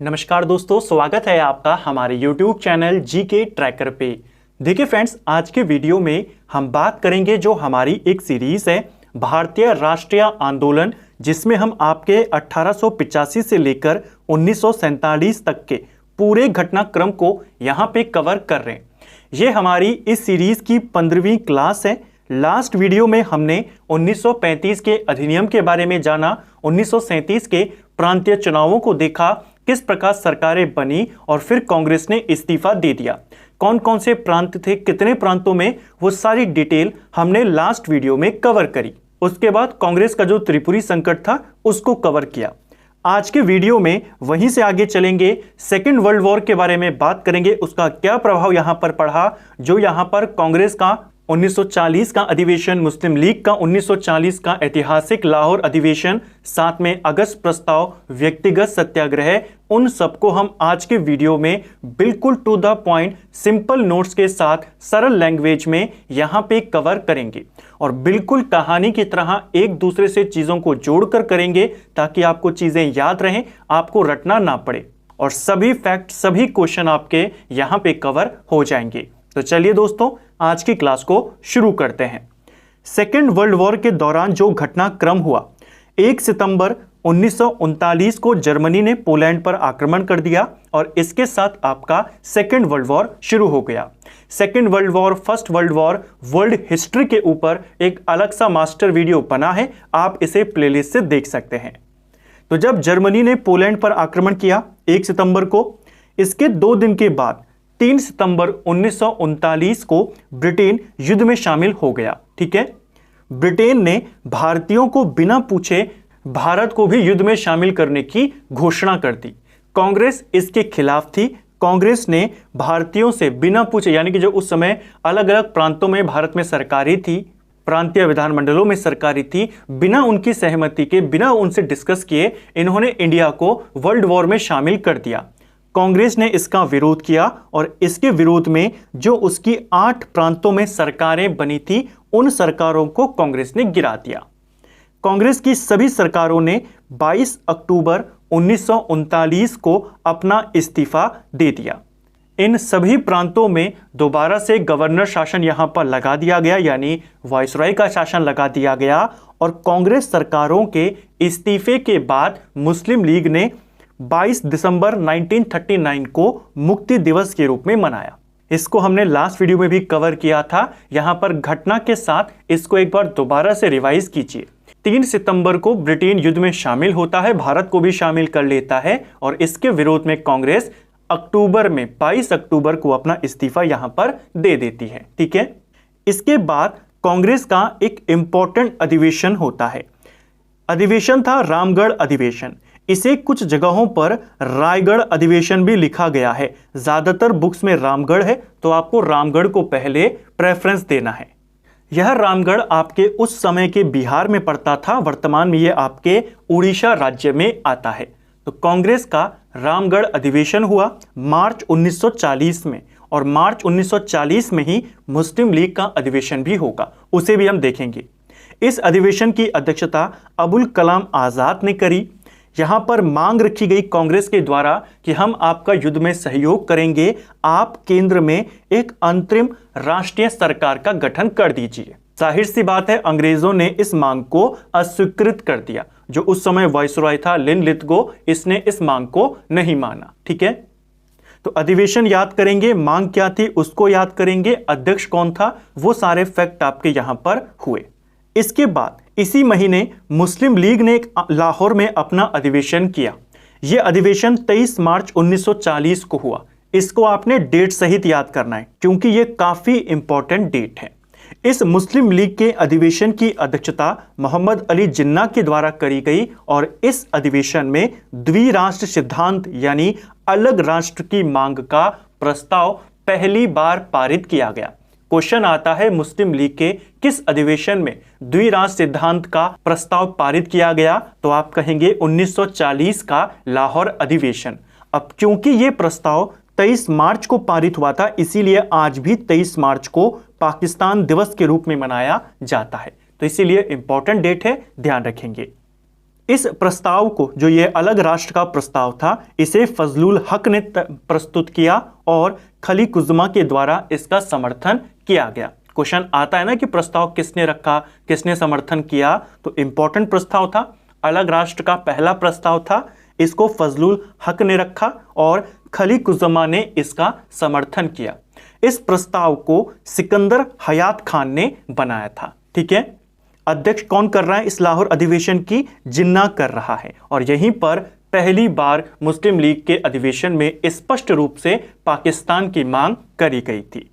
नमस्कार दोस्तों, स्वागत है आपका हमारे YouTube चैनल जीके ट्रैकर पे। देखिए फ्रेंड्स, आज के वीडियो में हम बात करेंगे जो हमारी एक सीरीज है भारतीय राष्ट्रीय आंदोलन, जिसमें हम आपके 1885 से लेकर 1947 तक के पूरे घटनाक्रम को यहाँ पे कवर कर रहे हैं। ये हमारी इस सीरीज की 15वीं क्लास है। लास्ट वीडियो में हमने 1935 के अधिनियम के बारे में जाना, 1937 के प्रांतीय चुनावों को देखा, किस प्रकार सरकारें बनी और फिर कांग्रेस ने इस्तीफा दे दिया, कौन कौन से प्रांत थे, कितने प्रांतों में, वो सारी डिटेल हमने लास्ट वीडियो में कवर करी। उसके बाद कांग्रेस का जो त्रिपुरी संकट था उसको कवर किया। आज के वीडियो में वहीं से आगे चलेंगे, सेकेंड वर्ल्ड वॉर के बारे में बात करेंगे, उसका क्या प्रभाव यहां पर पड़ा, जो यहां पर कांग्रेस का 1940 का अधिवेशन, मुस्लिम लीग का 1940 का ऐतिहासिक लाहौर अधिवेशन, साथ में अगस्त प्रस्ताव, व्यक्तिगत सत्याग्रह, उन सबको हम आज के वीडियो में बिल्कुल to the point simple notes के साथ सरल लैंग्वेज में यहां पे कवर करेंगे और बिल्कुल कहानी की तरह एक दूसरे से चीजों को जोड़कर करेंगे ताकि आपको चीजें याद रहें, आपको रटना ना पड़े और सभी फैक्ट, सभी क्वेश्चन आपके यहां पे कवर हो जाएंगे। तो चलिए दोस्तों, आज की क्लास को शुरू करते हैं। सेकेंड वर्ल्ड वॉर के दौरान जो घटनाक्रम हुआ, 1 सितंबर 1939 को जर्मनी ने पोलैंड पर आक्रमण कर दिया और इसके साथ आपका सेकेंड वर्ल्ड वॉर शुरू हो गया। Second world war, first world war, world history के ऊपर एक अलग सा मास्टर वीडियो बना है, आप इसे प्लेलिस्ट से देख सकते हैं। तो जब जर्मनी ने पोलैंड पर आक्रमण किया 1 सितंबर को, इसके 2 दिन के बाद 3 सितंबर 1939 को ब्रिटेन युद्ध में शामिल हो गया। ठीक है, ब्रिटेन ने भारतीयों को बिना पूछे भारत को भी युद्ध में शामिल करने की घोषणा कर दी। कांग्रेस इसके खिलाफ थी। कांग्रेस ने भारतीयों से बिना पूछे, यानी कि जो उस समय अलग अलग प्रांतों में भारत में सरकारें थी, प्रांतीय विधानमंडलों में सरकारें थी, बिना उनकी सहमति के, बिना उनसे डिस्कस किए इन्होंने इंडिया को वर्ल्ड वॉर में शामिल कर दिया। कांग्रेस ने इसका विरोध किया और इसके विरोध में जो उसकी 8 प्रांतों में सरकारें बनी थी, उन सरकारों को कांग्रेस ने गिरा दिया। कांग्रेस की सभी सरकारों ने 22 अक्टूबर 1939 को अपना इस्तीफा दे दिया। इन सभी प्रांतों में दोबारा से गवर्नर शासन यहां पर लगा दिया गया, यानी वायसराय का शासन लगा दिया गया और कांग्रेस सरकारों के इस्तीफे के बाद मुस्लिम लीग ने 22 दिसंबर 1939 को मुक्ति दिवस के रूप में मनाया। इसको हमने लास्ट वीडियो में भी कवर किया था, यहां पर घटना के साथ इसको एक बार दोबारा से रिवाइज कीजिए। 3 सितंबर को ब्रिटेन युद्ध में शामिल होता है, भारत को भी शामिल कर लेता है और इसके विरोध में कांग्रेस अक्टूबर में 22 अक्टूबर को अपना इस्तीफा यहां पर दे देती है। ठीक है, इसके बाद कांग्रेस का एक इंपॉर्टेंट अधिवेशन होता है। अधिवेशन था रामगढ़ अधिवेशन। इसे कुछ जगहों पर रायगढ़ अधिवेशन भी लिखा गया है। ज्यादातर बुक्स में रामगढ़ है, तो आपको रामगढ़ को पहले प्रेफरेंस देना है। यह रामगढ़ आपके उस समय के बिहार में पड़ता था, वर्तमान में यह आपके उड़ीसा राज्य में आता है। तो कांग्रेस का रामगढ़ अधिवेशन हुआ मार्च 1940 में और मार्च 1940 में ही मुस्लिम लीग का अधिवेशन भी होगा, उसे भी हम देखेंगे। इस अधिवेशन की अध्यक्षता अबुल कलाम आजाद ने करी। यहां पर मांग रखी गई कांग्रेस के द्वारा कि हम आपका युद्ध में सहयोग करेंगे, आप केंद्र में एक अंतरिम राष्ट्रीय सरकार का गठन कर दीजिए। जाहिर सी बात है, अंग्रेजों ने इस मांग को अस्वीकृत कर दिया। जो उस समय वायसराय था लिन लिथगो, इसने इस मांग को नहीं माना। ठीक है, तो अधिवेशन याद करेंगे, मांग क्या थी उसको याद करेंगे, अध्यक्ष कौन था, वो सारे फैक्ट आपके यहां पर हुए। इसके बाद इसी महीने मुस्लिम लीग ने लाहौर में अपना अधिवेशन किया। यह अधिवेशन 23 मार्च 1940 को हुआ। इसको आपने डेट सहित याद करना है क्योंकि यह काफी इंपॉर्टेंट डेट है। इस मुस्लिम लीग के अधिवेशन की अध्यक्षता मोहम्मद अली जिन्ना के द्वारा करी गई और इस अधिवेशन में द्विराष्ट्र सिद्धांत यानी अलग राष्ट्र की मांग का प्रस्ताव पहली बार पारित किया गया। क्वेश्चन आता है, मुस्लिम लीग के किस अधिवेशन में द्विराष्ट्र सिद्धांत का प्रस्ताव पारित किया गया, तो आप कहेंगे 1940 का लाहौर अधिवेशन। अब क्योंकि यह प्रस्ताव 23 मार्च को पारित हुआ था, इसीलिए आज भी 23 मार्च को पाकिस्तान दिवस के रूप में मनाया जाता है। तो इसीलिए इंपॉर्टेंट डेट है, ध्यान रखेंगे। इस प्रस्ताव को, जो ये अलग राष्ट्र का प्रस्ताव था, इसे फजलुल हक ने प्रस्तुत किया और खलीकुज़मा के द्वारा इसका समर्थन किया गया। क्वेश्चन आता है ना कि प्रस्ताव किसने रखा, किसने समर्थन किया, तो इंपॉर्टेंट प्रस्ताव था, अलग राष्ट्र का पहला प्रस्ताव था, इसको फजलुल हक ने रखा और खलीकुज़मा ने इसका समर्थन किया। इस प्रस्ताव को सिकंदर हयात खान ने बनाया था। ठीक है, अध्यक्ष कौन कर रहा है इस लाहौर अधिवेशन की? जिन्ना कर रहा है। और यहीं पर पहली बार मुस्लिम लीग के अधिवेशन में स्पष्ट रूप से पाकिस्तान की मांग करी गई थी।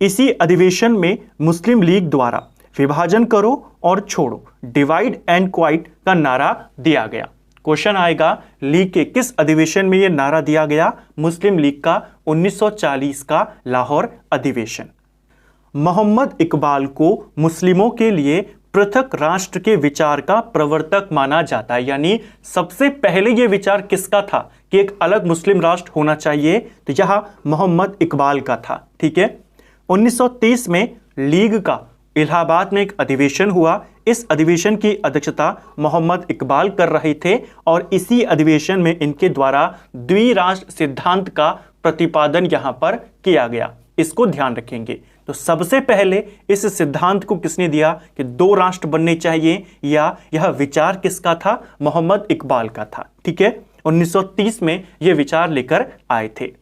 इसी अधिवेशन में मुस्लिम लीग द्वारा विभाजन करो और छोड़ो, डिवाइड एंड क्वाइट का नारा दिया गया। क्वेश्चन आएगा, लीग के किस अधिवेशन में यह नारा दिया गया? मुस्लिम लीग का 1940 का लाहौर अधिवेशन। मोहम्मद इकबाल को मुस्लिमों के लिए पृथक राष्ट्र के विचार का प्रवर्तक माना जाता है। यानी सबसे पहले यह विचार किसका था कि एक अलग मुस्लिम राष्ट्र होना चाहिए? तो यह मोहम्मद इकबाल का था। ठीक है, 1930 में लीग का इलाहाबाद में एक अधिवेशन हुआ। इस अधिवेशन की अध्यक्षता मोहम्मद इकबाल कर रहे थे और इसी अधिवेशन में इनके द्वारा द्विराष्ट्र सिद्धांत का प्रतिपादन यहां पर किया गया। इसको ध्यान रखेंगे। तो सबसे पहले इस सिद्धांत को किसने दिया कि दो राष्ट्र बनने चाहिए, या यह विचार किसका था? मोहम्मद इकबाल का था। ठीक है, 1930 में यह विचार लेकर आए थे।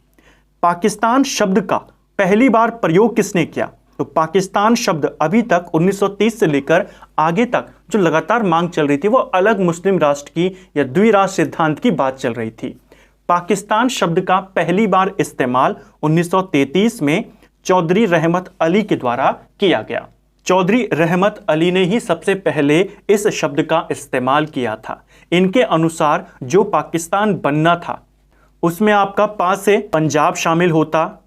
पाकिस्तान शब्द का पहली बार प्रयोग किसने किया? तो पाकिस्तान शब्द अभी तक 1930 से लेकर आगे तक जो लगातार मांग चल रही थी वो अलग मुस्लिम राष्ट्र की या द्विराष्ट्र सिद्धांत की बात चल रही थी। पाकिस्तान शब्द का पहली बार इस्तेमाल 1933 में चौधरी रहमत अली के द्वारा किया गया। चौधरी रहमत अली ने ही सबसे पहले इस शब्द का इस्तेमाल किया था। इनके अनुसार जो पाकिस्तान बनना था उसमें आपका पा से पंजाब शामिल होता,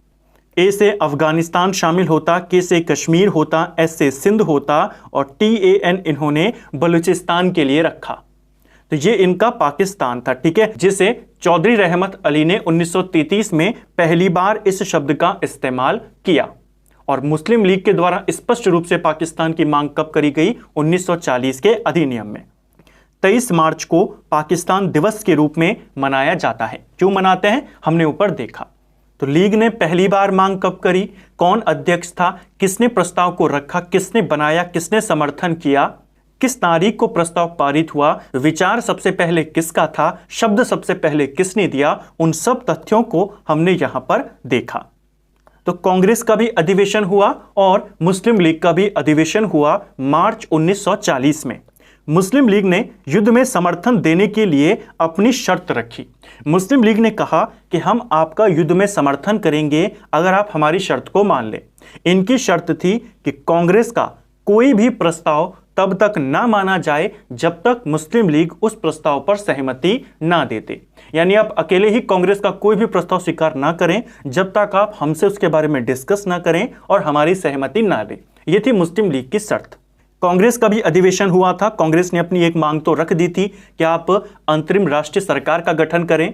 ए से अफगानिस्तान शामिल होता, के से कश्मीर होता, एस से सिंध होता और TAN इन्होंने बलूचिस्तान के लिए रखा। तो ये इनका पाकिस्तान था। ठीक है, जिसे चौधरी रहमत अली ने 1933 में पहली बार इस शब्द का इस्तेमाल किया। और मुस्लिम लीग के द्वारा स्पष्ट रूप से पाकिस्तान की मांग कब करी गई? 1940 के अधिनियम में। 23 मार्च को पाकिस्तान दिवस के रूप में मनाया जाता है। क्यों मनाते हैं हमने ऊपर देखा। तो लीग ने पहली बार मांग कब करी? कौन अध्यक्ष था? किसने प्रस्ताव को रखा? किसने बनाया? किसने समर्थन किया? किस तारीख को प्रस्ताव पारित हुआ? विचार सबसे पहले किसका था? शब्द सबसे पहले किसने दिया? उन सब तथ्यों को हमने यहां पर देखा। तो कांग्रेस का भी अधिवेशन हुआ और मुस्लिम लीग का भी अधिवेशन हुआ मार्च 1940 में। मुस्लिम लीग ने युद्ध में समर्थन देने के लिए अपनी शर्त रखी। मुस्लिम लीग ने कहा कि हम आपका युद्ध में समर्थन करेंगे अगर आप हमारी शर्त को मान लें। इनकी शर्त थी कि कांग्रेस का कोई भी प्रस्ताव तब तक ना माना जाए जब तक मुस्लिम लीग उस प्रस्ताव पर सहमति ना देते। यानी आप अकेले ही कांग्रेस का कोई भी प्रस्ताव स्वीकार ना करें जब तक आप हमसे उसके बारे में डिस्कस ना करें और हमारी सहमति ना दें। यह थी मुस्लिम लीग की शर्त। कांग्रेस का भी अधिवेशन हुआ था। कांग्रेस ने अपनी एक मांग तो रख दी थी कि आप अंतरिम राष्ट्रीय सरकार का गठन करें।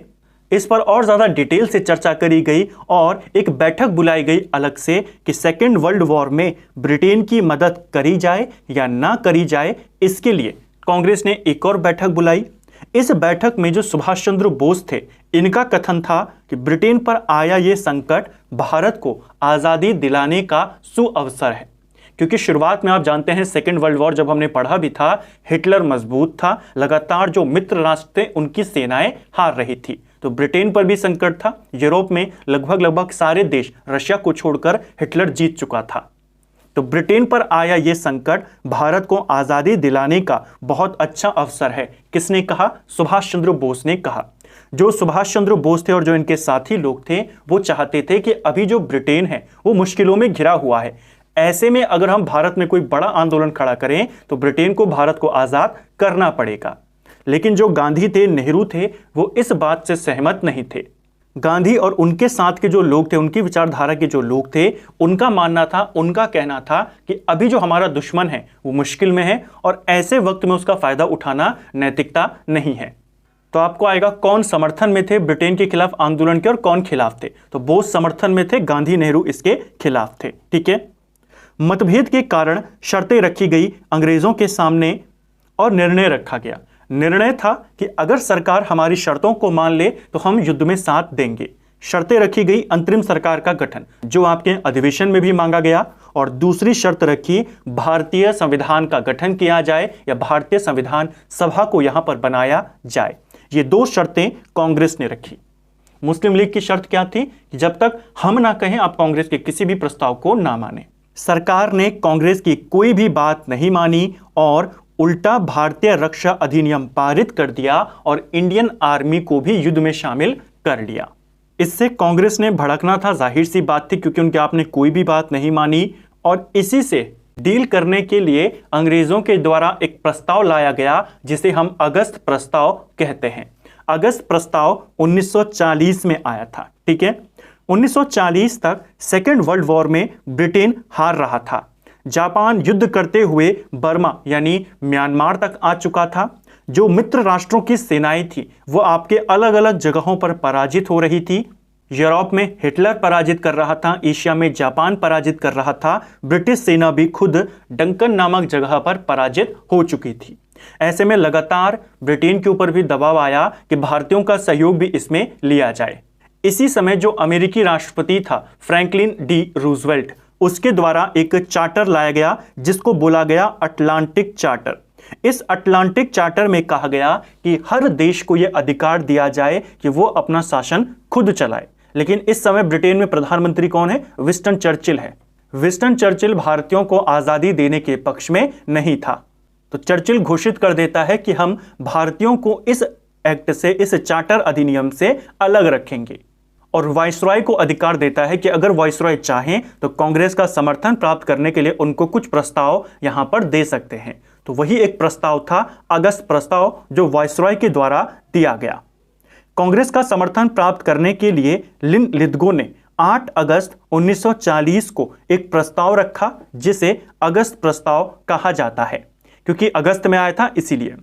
इस पर और ज्यादा डिटेल से चर्चा करी गई और एक बैठक बुलाई गई अलग से कि सेकेंड वर्ल्ड वॉर में ब्रिटेन की मदद करी जाए या ना करी जाए। इसके लिए कांग्रेस ने एक और बैठक बुलाई। इस बैठक में जो सुभाष चंद्र बोस थे, इनका कथन था कि ब्रिटेन पर आया ये संकट भारत को आजादी दिलाने का सुअवसर है। क्योंकि शुरुआत में आप जानते हैं सेकेंड वर्ल्ड वॉर जब हमने पढ़ा भी था, हिटलर मजबूत था, लगातार जो मित्र राष्ट्र थे उनकी सेनाएं हार रही थी। तो ब्रिटेन पर भी संकट था। यूरोप में लगभग सारे देश रशिया को छोड़कर हिटलर जीत चुका था। तो ब्रिटेन पर आया यह संकट भारत को आजादी दिलाने का बहुत अच्छा अवसर है। किसने कहा? सुभाष चंद्र बोस ने कहा। जो सुभाष चंद्र बोस थे और जो इनके साथी लोग थे वो चाहते थे कि अभी जो ब्रिटेन है वो मुश्किलों में घिरा हुआ है। ऐसे में अगर हम भारत में कोई बड़ा आंदोलन खड़ा करें तो ब्रिटेन को भारत को आजाद करना पड़ेगा। लेकिन जो गांधी थे, नेहरू थे, वो इस बात से सहमत नहीं थे। गांधी और उनके साथ के जो लोग थे, उनकी विचारधारा के जो लोग थे, उनका मानना था, उनका कहना था कि अभी जो हमारा दुश्मन है वो मुश्किल में है और ऐसे वक्त में उसका फायदा उठाना नैतिकता नहीं है। तो आपको आएगा कौन समर्थन में थे ब्रिटेन के खिलाफ आंदोलन के और कौन खिलाफ थे? तो बोस समर्थन में थे, गांधी नेहरू इसके खिलाफ थे। ठीक है, मतभेद के कारण शर्तें रखी गई अंग्रेजों के सामने और निर्णय रखा गया। निर्णय था कि अगर सरकार हमारी शर्तों को मान ले तो हम युद्ध में साथ देंगे। शर्तें रखी गई अंतरिम सरकार का गठन, जो आपके अधिवेशन में भी मांगा गया, और दूसरी शर्त रखी भारतीय संविधान का गठन किया जाए या भारतीय संविधान सभा को यहां पर बनाया जाए। ये दो शर्तें कांग्रेस ने रखी। मुस्लिम लीग की शर्त क्या थी कि जब तक हम ना कहें आप कांग्रेस के किसी भी प्रस्ताव को ना माने। सरकार ने कांग्रेस की कोई भी बात नहीं मानी और उल्टा भारतीय रक्षा अधिनियम पारित कर दिया और इंडियन आर्मी को भी युद्ध में शामिल कर लिया। इससे कांग्रेस ने भड़कना था, जाहिर सी बात थी, क्योंकि उनके आपने कोई भी बात नहीं मानी। और इसी से डील करने के लिए अंग्रेजों के द्वारा एक प्रस्ताव लाया गया जिसे हम अगस्त प्रस्ताव कहते हैं। अगस्त प्रस्ताव 1940 में आया था। ठीक है, 1940 तक सेकेंड वर्ल्ड वॉर में ब्रिटेन हार रहा था। जापान युद्ध करते हुए बर्मा यानी म्यांमार तक आ चुका था। जो मित्र राष्ट्रों की सेनाएं थी वो आपके अलग अलग जगहों पर पराजित हो रही थी। यूरोप में हिटलर पराजित कर रहा था, एशिया में जापान पराजित कर रहा था, ब्रिटिश सेना भी खुद डंकन नामक जगह पर पराजित हो चुकी थी। ऐसे में लगातार ब्रिटेन के ऊपर भी दबाव आया कि भारतीयों का सहयोग भी इसमें लिया जाए। इसी समय जो अमेरिकी राष्ट्रपति था फ्रैंकलिन डी रूजवेल्ट, उसके द्वारा एक चार्टर लाया गया जिसको बोला गया अटलांटिक चार्टर। इस अटलांटिक चार्टर में कहा गया कि हर देश को यह अधिकार दिया जाए कि वो अपना शासन खुद चलाए। लेकिन इस समय ब्रिटेन में प्रधानमंत्री कौन है? विंस्टन चर्चिल है। विंस्टन चर्चिल भारतीयों को आजादी देने के पक्ष में नहीं था। तो चर्चिल घोषित कर देता है कि हम भारतीयों को इस एक्ट से, इस चार्टर अधिनियम से अलग रखेंगे, और वायसरॉय को अधिकार देता है कि अगर वायसरॉय चाहें तो कांग्रेस का समर्थन प्राप्त करने के लिए उनको कुछ प्रस्ताव यहां पर दे सकते हैं। तो वही एक प्रस्ताव था अगस्त प्रस्ताव, जो वायसरॉय के द्वारा दिया गया। कांग्रेस का समर्थन प्राप्त करने के लिए लिन लिथगो ने 8 अगस्त 1940 को एक प्रस्ताव रखा जिसे अगस्त प्रस्ताव कहा जाता है, क्योंकि अगस्त में आया था इसीलिए।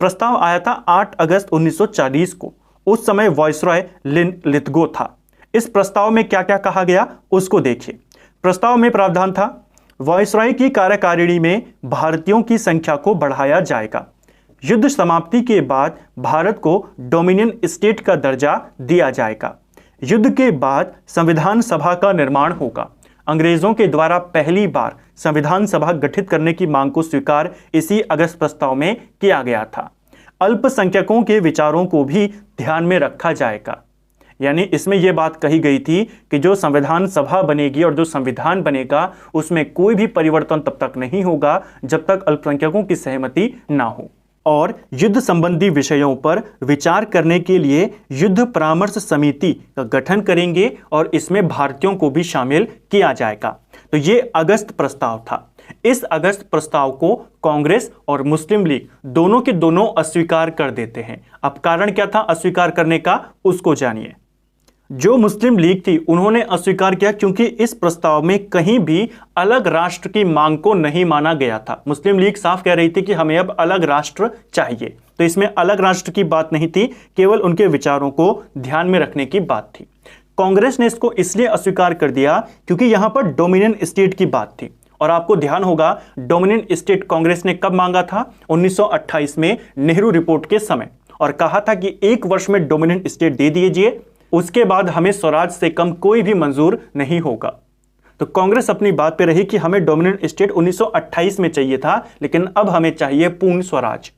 प्रस्ताव आया था 8 अगस्त 1940 को। उस समय वायसरॉय लिन लिथगो था। इस प्रस्ताव में क्या क्या कहा गया उसको देखिए। प्रस्ताव में प्रावधान था, वायसरॉय की कार्यकारिणी में भारतीयों की संख्या को बढ़ाया जाएगा। युद्ध समाप्ति के बाद भारत को डोमिनियन स्टेट का दर्जा दिया जाएगा। युद्ध के बाद संविधान सभा का निर्माण होगा। अंग्रेजों के द्वारा पहली बार संविधान सभा गठित करने की मांग को स्वीकार इसी अगस्त प्रस्ताव में किया गया था। अल्पसंख्यकों के विचारों को भी ध्यान में रखा जाएगा। यानी इसमें यह बात कही गई थी कि जो संविधान सभा बनेगी और जो संविधान बनेगा उसमें कोई भी परिवर्तन तब तक नहीं होगा जब तक अल्पसंख्यकों की सहमति ना हो। और युद्ध संबंधी विषयों पर विचार करने के लिए युद्ध परामर्श समिति का गठन करेंगे और इसमें भारतीयों को भी शामिल किया जाएगा। तो ये अगस्त प्रस्ताव था। इस अगस्त प्रस्ताव को कांग्रेस और मुस्लिम लीग दोनों के दोनों अस्वीकार कर देते हैं। अब कारण क्या था अस्वीकार करने का, उसको जानिए। जो मुस्लिम लीग थी उन्होंने अस्वीकार किया क्योंकि इस प्रस्ताव में कहीं भी अलग राष्ट्र की मांग को नहीं माना गया था। मुस्लिम लीग साफ कह रही थी कि हमें अब अलग राष्ट्र चाहिए, तो इसमें अलग राष्ट्र की बात नहीं थी, केवल उनके विचारों को ध्यान में रखने की बात थी। कांग्रेस ने इसको इसलिए अस्वीकार कर दिया क्योंकि यहां पर डोमिनियन स्टेट की बात थी। और आपको ध्यान होगा डोमिनियन स्टेट कांग्रेस ने कब मांगा था? 1928 में नेहरू रिपोर्ट के समय, और कहा था कि 1 वर्ष में डोमिनियन स्टेट दे दीजिए, उसके बाद हमें स्वराज से कम कोई भी मंजूर नहीं होगा। तो कांग्रेस अपनी बात पे रही कि हमें डोमिनियन स्टेट 1928 में चाहिए था, लेकिन अब हमें चाहिए पूर्ण स्वराज।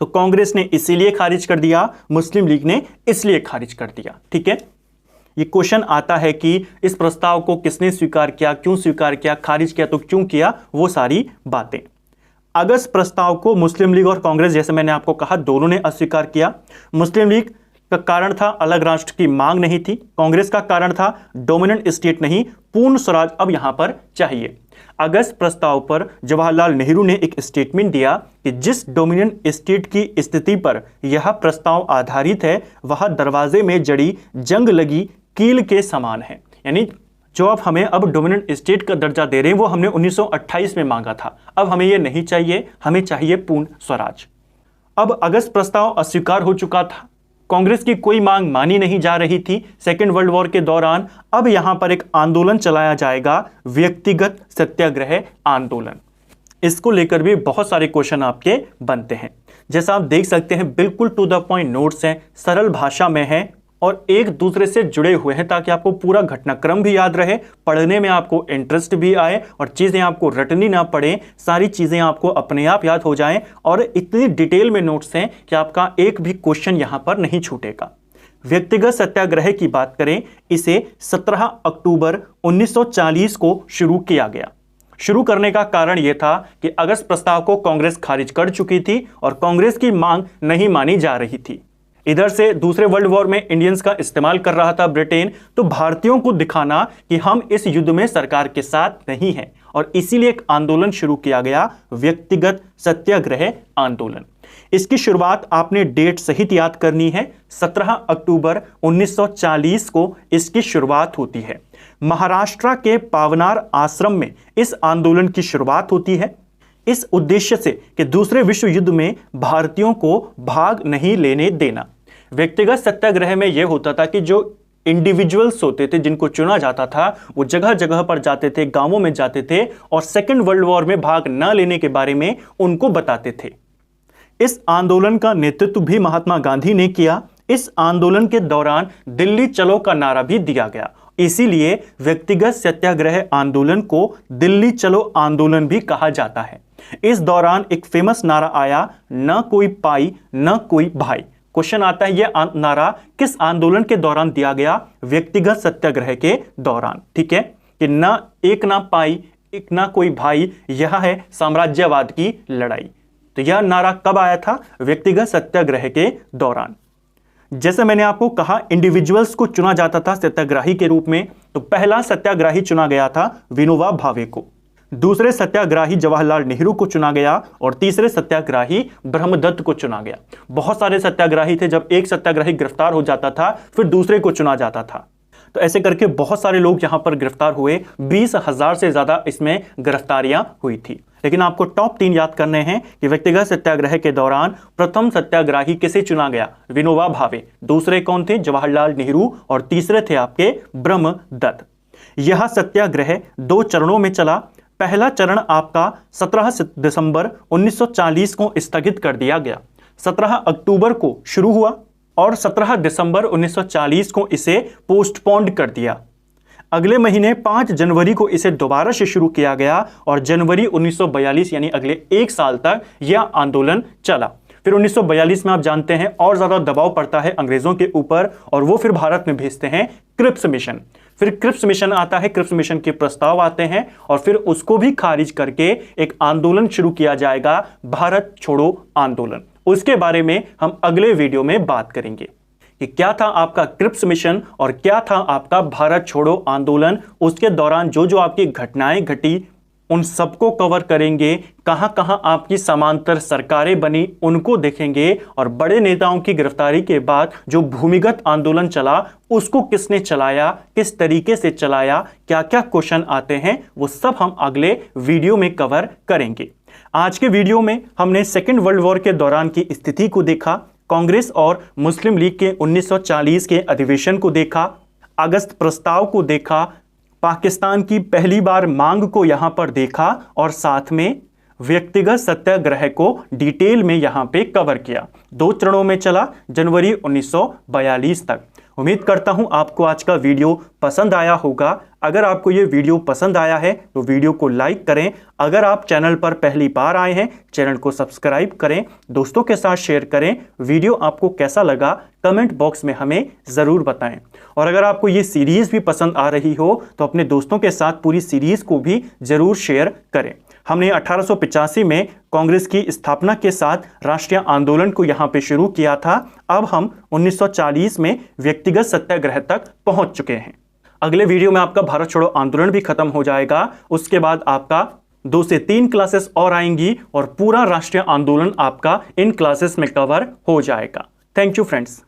तो कांग्रेस ने इसीलिए खारिज कर दिया, मुस्लिम लीग ने इसलिए खारिज कर दिया। ठीक है, ये क्वेश्चन आता है कि इस प्रस्ताव को किसने स्वीकार किया, क्यों स्वीकार किया, खारिज किया तो क्यों किया, वो सारी बातें। अगस्त प्रस्ताव को मुस्लिम लीग और कांग्रेस, जैसे मैंने आपको कहा, दोनों ने अस्वीकार किया। मुस्लिम लीग का कारण था अलग राष्ट्र की मांग नहीं थी, कांग्रेस का कारण था डोमिनेंट स्टेट नहीं, पूर्ण स्वराज अब यहां पर चाहिए। अगस्त प्रस्ताव पर जवाहरलाल नेहरू ने एक स्टेटमेंट दिया कि जिस डोमिनेंट स्टेट की स्थिति पर यह प्रस्ताव आधारित है वह दरवाजे में जड़ी जंग लगी कील के समान है। यानी जो आप हमें अब डोमिनेंट स्टेट का दर्जा दे रहे हैं वो हमने 1928 में मांगा था, अब हमें यह नहीं चाहिए, हमें चाहिए पूर्ण स्वराज। अब अगस्त प्रस्ताव अस्वीकार हो चुका था, कांग्रेस की कोई मांग मानी नहीं जा रही थी। सेकेंड वर्ल्ड वॉर के दौरान अब यहां पर एक आंदोलन चलाया जाएगा, व्यक्तिगत सत्याग्रह आंदोलन। इसको लेकर भी बहुत सारे क्वेश्चन आपके बनते हैं। जैसा आप देख सकते हैं बिल्कुल टू द पॉइंट नोट्स हैं, सरल भाषा में हैं और एक दूसरे से जुड़े हुए हैं ताकि आपको पूरा घटनाक्रम भी याद रहे, पढ़ने में आपको इंटरेस्ट भी आए और चीज़ें आपको रटनी ना पड़े, सारी चीज़ें आपको अपने आप याद हो जाएं और इतनी डिटेल में नोट्स हैं कि आपका एक भी क्वेश्चन यहां पर नहीं छूटेगा। व्यक्तिगत सत्याग्रह की बात करें, इसे 17 अक्टूबर 1940 को शुरू किया गया। शुरू करने का कारण यह था कि अगस्त प्रस्ताव को कांग्रेस खारिज कर चुकी थी और कांग्रेस की मांग नहीं मानी जा रही थी। इधर से दूसरे वर्ल्ड वॉर में इंडियंस का इस्तेमाल कर रहा था ब्रिटेन, तो भारतीयों को दिखाना कि हम इस युद्ध में सरकार के साथ नहीं हैं और इसीलिए एक आंदोलन शुरू किया गया, व्यक्तिगत सत्याग्रह आंदोलन। इसकी शुरुआत आपने डेट सहित याद करनी है, 17 अक्टूबर 1940 को इसकी शुरुआत होती है। महाराष्ट्र के पावनार आश्रम में इस आंदोलन की शुरुआत होती है, इस उद्देश्य से कि दूसरे विश्व युद्ध में भारतीयों को भाग नहीं लेने देना। व्यक्तिगत सत्याग्रह में यह होता था कि जो इंडिविजुअल्स होते थे, जिनको चुना जाता था, वो जगह जगह पर जाते थे, गांवों में जाते थे और सेकेंड वर्ल्ड वॉर में भाग न लेने के बारे में उनको बताते थे। इस आंदोलन का नेतृत्व भी महात्मा गांधी ने किया। इस आंदोलन के दौरान दिल्ली चलो का नारा भी दिया गया, इसीलिए व्यक्तिगत सत्याग्रह आंदोलन को दिल्ली चलो आंदोलन भी कहा जाता है। इस दौरान एक फेमस नारा आया, न कोई पाई न कोई भाई। क्वेश्चन आता है, यह नारा किस आंदोलन के दौरान दिया गया? व्यक्तिगत सत्याग्रह के दौरान। ठीक है, कि न एक ना पाई एक ना कोई भाई, यह है साम्राज्यवाद की लड़ाई। तो यह नारा कब आया था? व्यक्तिगत सत्याग्रह के दौरान। जैसे मैंने आपको कहा, इंडिविजुअल्स को चुना जाता था सत्याग्राही के रूप में, तो पहला सत्याग्राही चुना गया था विनोबा भावे को, दूसरे सत्याग्राही जवाहरलाल नेहरू को चुना गया और तीसरे सत्याग्राही ब्रह्मदत्त को चुना गया। बहुत सारे सत्याग्राही थे, जब एक सत्याग्राही गिरफ्तार हो जाता था फिर दूसरे को चुना जाता था, तो ऐसे करके बहुत सारे लोग यहां पर गिरफ्तार हुए। 20,000 से ज्यादा इसमें गिरफ्तारियां हुई थी। लेकिन आपको टॉप 3 याद करने हैं कि व्यक्तिगत सत्याग्रह के दौरान प्रथम सत्याग्राही किसे चुना गया? विनोबा भावे। दूसरे कौन थे? जवाहरलाल नेहरू। और तीसरे थे आपके ब्रह्मदत्त। यह सत्याग्रह 2 चरणों में चला। पहला चरण आपका 17 दिसंबर 1940 को स्थगित कर दिया गया। 17 अक्टूबर को शुरू हुआ और 17 दिसंबर 1940 को इसे पोस्टपोन्ड कर दिया। अगले महीने 5 जनवरी को इसे दोबारा से शुरू किया गया और जनवरी 1942 यानी अगले 1 साल तक यह आंदोलन चला। फिर 1942 में आप जानते हैं और ज्यादा दबाव पड़ता है अंग्रेजों के ऊपर और वो फिर भारत में भेजते हैं क्रिप्स मिशन। फिर क्रिप्स मिशन आता है, क्रिप्स मिशन के प्रस्ताव आते हैं और फिर उसको भी खारिज करके एक आंदोलन शुरू किया जाएगा, भारत छोड़ो आंदोलन। उसके बारे में हम अगले वीडियो में बात करेंगे कि क्या था आपका क्रिप्स मिशन और क्या था आपका भारत छोड़ो आंदोलन। उसके दौरान जो जो आपकी घटनाएं घटी उन सबको कवर करेंगे। कहां कहां आपकी समांतर सरकारें बनी उनको देखेंगे और बड़े नेताओं की गिरफ्तारी के बाद जो भूमिगत आंदोलन चला उसको किसने चलाया, किस तरीके से चलाया, क्या क्या क्वेश्चन आते हैं, वो सब हम अगले वीडियो में कवर करेंगे। आज के वीडियो में हमने सेकेंड वर्ल्ड वॉर के दौरान की स्थिति को देखा, कांग्रेस और मुस्लिम लीग के 1940 के अधिवेशन को देखा, अगस्त प्रस्ताव को देखा, पाकिस्तान की पहली बार मांग को यहां पर देखा और साथ में व्यक्तिगत सत्याग्रह को डिटेल में यहां पे कवर किया। 2 चरणों में चला, जनवरी 1942 तक। उम्मीद करता हूं आपको आज का वीडियो पसंद आया होगा। अगर आपको ये वीडियो पसंद आया है तो वीडियो को लाइक करें। अगर आप चैनल पर पहली बार आए हैं, चैनल को सब्सक्राइब करें, दोस्तों के साथ शेयर करें। वीडियो आपको कैसा लगा कमेंट बॉक्स में हमें ज़रूर बताएं। और अगर आपको ये सीरीज़ भी पसंद आ रही हो तो अपने दोस्तों के साथ पूरी सीरीज़ को भी ज़रूर शेयर करें। हमने 1885 में कांग्रेस की स्थापना के साथ राष्ट्रीय आंदोलन को यहाँ पे शुरू किया था। अब हम 1940 में व्यक्तिगत सत्याग्रह तक पहुंच चुके हैं। अगले वीडियो में आपका भारत छोड़ो आंदोलन भी खत्म हो जाएगा। उसके बाद आपका 2 से 3 क्लासेस और आएंगी और पूरा राष्ट्रीय आंदोलन आपका इन क्लासेस में कवर हो जाएगा। Thank you friends.